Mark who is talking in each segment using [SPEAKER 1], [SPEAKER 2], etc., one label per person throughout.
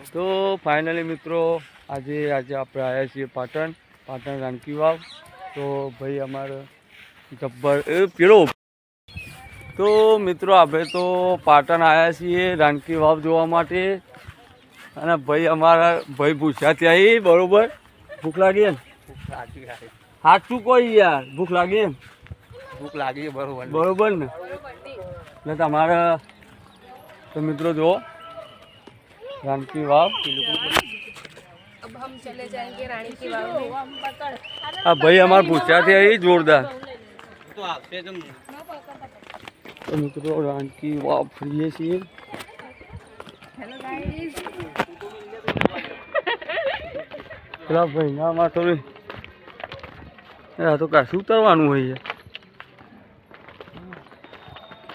[SPEAKER 1] તો ફાઇનલી મિત્રો આજે આપણે આવ્યા છીએ પાટણ રાણકી વાવ. તો ભાઈ અમારે જબ્બર એ પેલો તો મિત્રો આપણે તો પાટણ આવ્યા છીએ રાણકી વાવ જોવા માટે. અને ભાઈ અમારા ભાઈ પૂછ્યા ત્યાં બરોબર ભૂખ લાગી ને સાચું કોઈ યાર ભૂખ લાગી ને
[SPEAKER 2] ભૂખ લાગી
[SPEAKER 1] બરોબર ને એટલે તમારે તો મિત્રો જુઓ रानी वाव.
[SPEAKER 3] अब हम चले जाएंगे रानी की वाव में.
[SPEAKER 1] अब भाई हमारे पूछा थे यही जोरदार.
[SPEAKER 2] तो आपसे तुम
[SPEAKER 1] तो मित्रों रानी की वाव फ्री है.
[SPEAKER 3] Hello guys.
[SPEAKER 1] પેલા ભાઈ ના માં તો આ તો કાશું ઉતરવાનું હોય છે.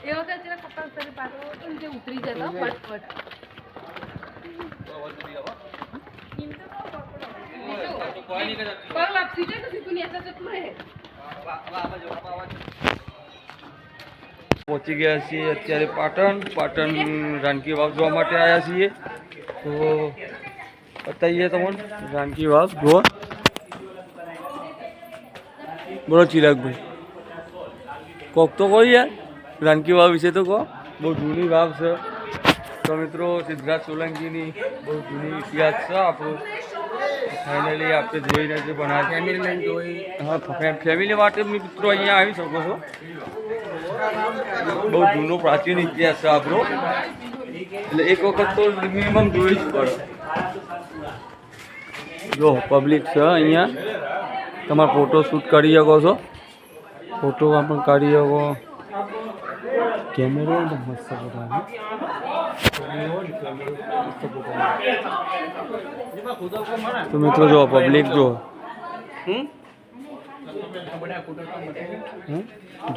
[SPEAKER 3] એ વખત જરા કપડા ઉતરી પાડો તો જે ઉતરી જતો ફટફટ. પહોંચી ગયા છીએ અત્યારે પાટણ રાણકી વાવ જોવા માટે આવ્યા છીએ. તો બતાવીએ તમને રાણકી વાવ જોવા. બોલો ચિરાગભાઈ કોક તો કહો યાર રાણકી વાવ વિશે તો કહો. બહુ જૂની વાવ છે. તો મિત્રો સિદ્ધરાજ સોલંકીની બહુ જૂની ઇતિહાસ છે આપણો. ફાઇનલી આપણે જોઈને જે બનાવે ફેમિલી લઈને જોઈ હા ફેમિલી માટે મિત્રો અહીંયા આવી શકો છો. બહુ જૂનો પ્રાચીન ઇતિહાસ છે આપણો. એટલે એક વખત તો મિનિમમ જોઈ જ પડે. જો પબ્લિક છે અહીંયા તમારે ફોટો શૂટ કરી શકો છો. ફોટો પણ કાઢી શકો. કેમેરો મસ્ત બધા તો મિત્રો જો પબ્લિક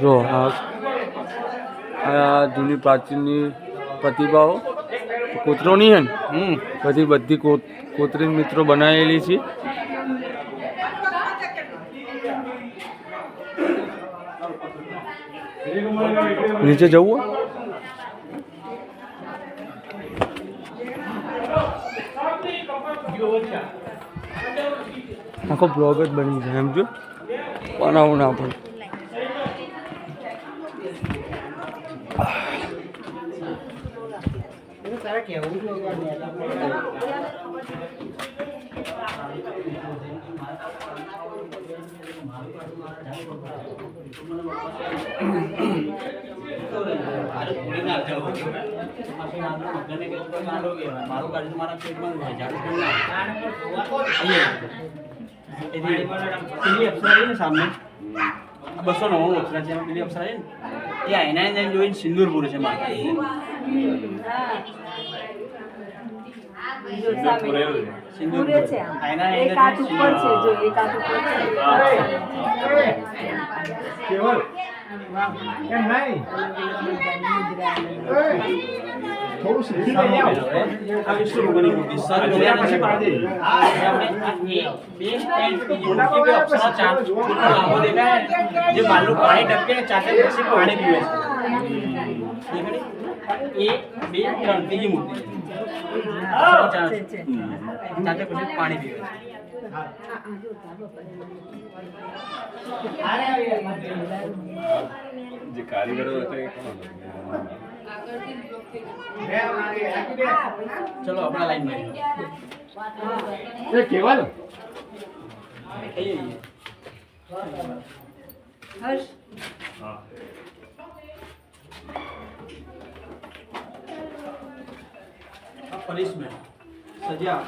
[SPEAKER 3] જો આ જૂની પ્રાચીનની પ્રતિભાઓ કોતરો નહીં હે ને પછી બધી કોતરી મિત્રો બનાવેલી છે. નીચે જવું આખો બ્લોગ જ બની જાય એમ જો બનાવું ના પણ.
[SPEAKER 2] સામે 299 અક્ષરા છે પેલી અક્ષરા છે ને એ આઈના જઈને જોઈને સિંદૂર પૂરે છે માથે. સિંદૂર છે આઈના એક હાથ ઉપર છે જો એક હાથ ઉપર છે કેવલ એમ નહીં થોડું શીખી લઈ આવો. આ વિશ્વ રૂપની મૂર્તિ સર જોયા પછી પાડે આપણે આ બે સ્ટેન્ડ મૂર્તિ બે અક્ષરા ચાર લાંબો દેખાય જે માલનું પાણી ટપકે ને ચાતે પછી પાણી પીવે છે. એ બે ત્રણ ત્રીજી મૂર્તિ ચાતે પછી પાણી પીવે છે. જે કારીગરો હતા એ કોણ? ચલો આપણા લાઈન માં એ કેવલ હર્ષ આ પનિશમેન્ટ સજા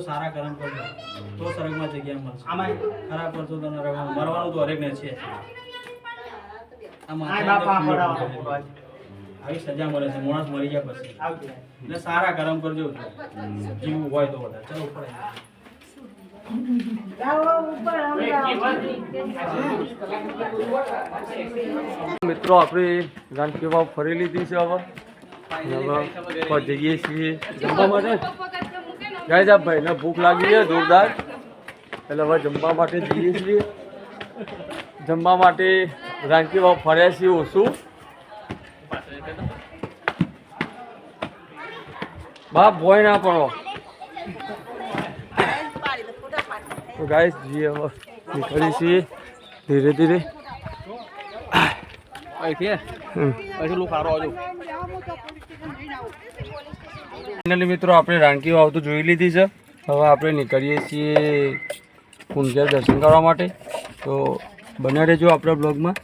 [SPEAKER 2] સારા કર્મ કરજો તો સ્વર્ગમાં જગ્યા મળશે. ખરાબ કરશો તો મરવાનું તો હરેક ને છે. આવી સજા મળે છે માણસ મરી ગયા પછી. એટલે સારા કર્મ કરજો જીવવું હોય તો બધા. ચલો ઉપર
[SPEAKER 1] મિત્રો આપણે રાણકી વાવ ફરી લીધી છે. હવે જઈએ છીએ જમવા માટે. ગાય ભાઈ ને ભૂખ લાગી છે જોરદાર. એટલે હવે જમવા માટે જઈએ છીએ. જમવા માટે રાણકી વાવ ફર્યા છીએ ઓછું. બાપ ભોય ના પડો. તો ગાઈસ જઈએ હવે નીકળી છીએ ધીરે ધીરે. મિત્રો આપણે રાણકી વાવ તો જોઈ લીધી છે. હવે આપણે નીકળીએ છીએ કુંજર દર્શન કરવા માટે. તો બને રહેજો આપણા બ્લોગમાં.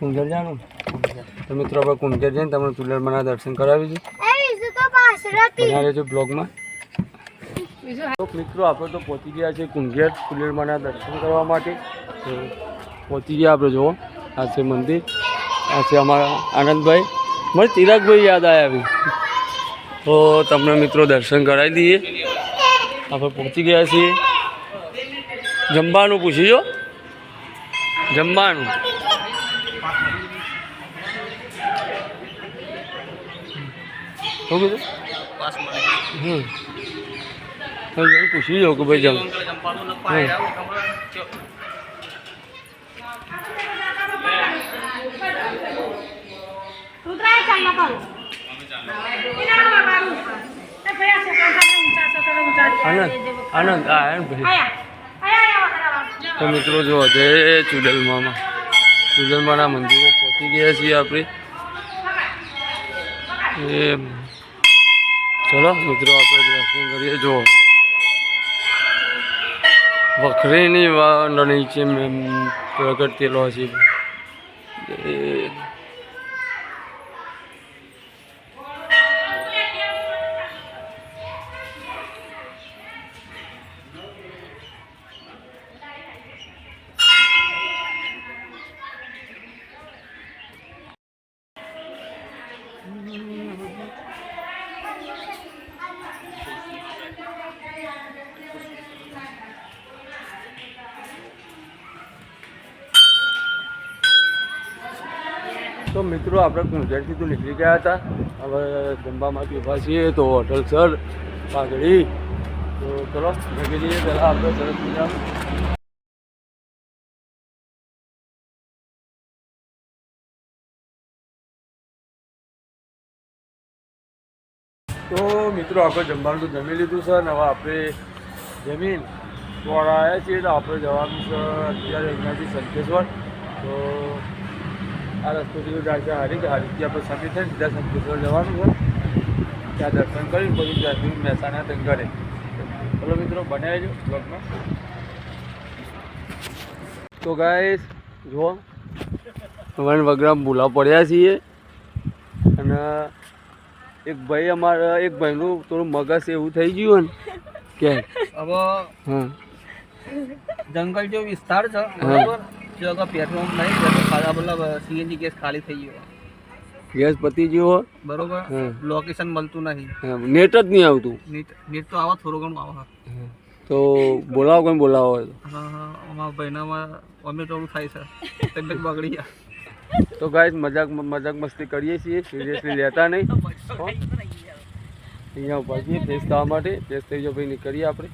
[SPEAKER 1] કુંજર જવાનું તો મિત્રો આપણે કુંજર જઈને તમને ચુલરમાના દર્શન કરાવીશું. બને રહેજો બ્લોગમાં. તો મિત્રો આપણે તો પહોંચી ગયા છે કુંજર ચુલરમાના દર્શન કરવા માટે. તો પહોંચી ગયા આપણે. જુઓ આ છે મંદિર. આ છે અમારા આનંદભાઈ. મને ચિરાગભાઈ યાદ આવ્યા. તો તમને મિત્રો દર્શન કરાવી દઈએ. આપણે પહોંચી ગયા છીએ. જમવાનું પૂછીજો. જમવાનું શું કીધું? પૂછી જાઉં કે ભાઈ જમ આનંદ ભાઈ. તો મિત્રો જો છે ચુડલમાના મંદિરે પહોંચી ગયા છીએ આપણે. ચલો મિત્રો આપણે દર્શન કરીએ. જો વખરીની નીચે પ્રગટ થયેલો છે. તો મિત્રો આપણે કુંજરથી તો નીકળી ગયા હતા. હવે જમવામાં ઊભા છીએ તો હોટલ સર પાઘડી. તો ચલો જગી જઈએ પહેલાં આપણે સરસ મજા. તો મિત્રો આપણે જમવાનું તો જમી લીધું છે. અને હવે આપણે જમીન વાળા આવ્યા છીએ. તો આપણે જવાનું છે અત્યારે અહીંયાથી સંકેશ્વર. તો આ રસ્તોથી જાય છે હારીથી આપણે સમી થઈને સીધા સંકેશ્વર જવાનું છે. ત્યાં દર્શન કરી પછી ત્યાંથી મહેસાણા ઘરે. ચલો મિત્રો બને રહેજો બ્લોગમાં. તો ગાઈસ જુઓ વન વગરામ ભૂલા પડ્યા છીએ. અને એક ભાઈ અમારા એક ભાઈનું થોડું મગજ એવું થઈ ગયું ને કે
[SPEAKER 2] હવે
[SPEAKER 1] હા
[SPEAKER 2] જંગલ જો વિસ્તાર છે બરાબર. જો અગર પેટ્રોલ નહીં ખાલી મતલબ સીએનજી ગેસ ખાલી થઈ ગયો.
[SPEAKER 1] ગેસ પતી ગયો
[SPEAKER 2] બરોબર.
[SPEAKER 1] હા.
[SPEAKER 2] લોકેશન મળતું નહીં.
[SPEAKER 1] નેટ જ નહીં આવતું.
[SPEAKER 2] નેટ તો આવે થોડું ઘણું આવે.
[SPEAKER 1] તો બોલાવો કોઈ બોલાવો હોય તો.
[SPEAKER 2] હા હા અમારા ભાઈનામાં અમે થોડું થાય છે. તબિયત બગડી ગયા.
[SPEAKER 1] તો ગાઈસ મજાક મસ્તી કરીએ છીએ. સિરિયસલી લેતા નહીં. અહીંયા ઉભા છીએ ફ્રેશ થવા માટે. ફ્રેશ થઈ જાઓ ભાઈ નીકળીએ આપણે.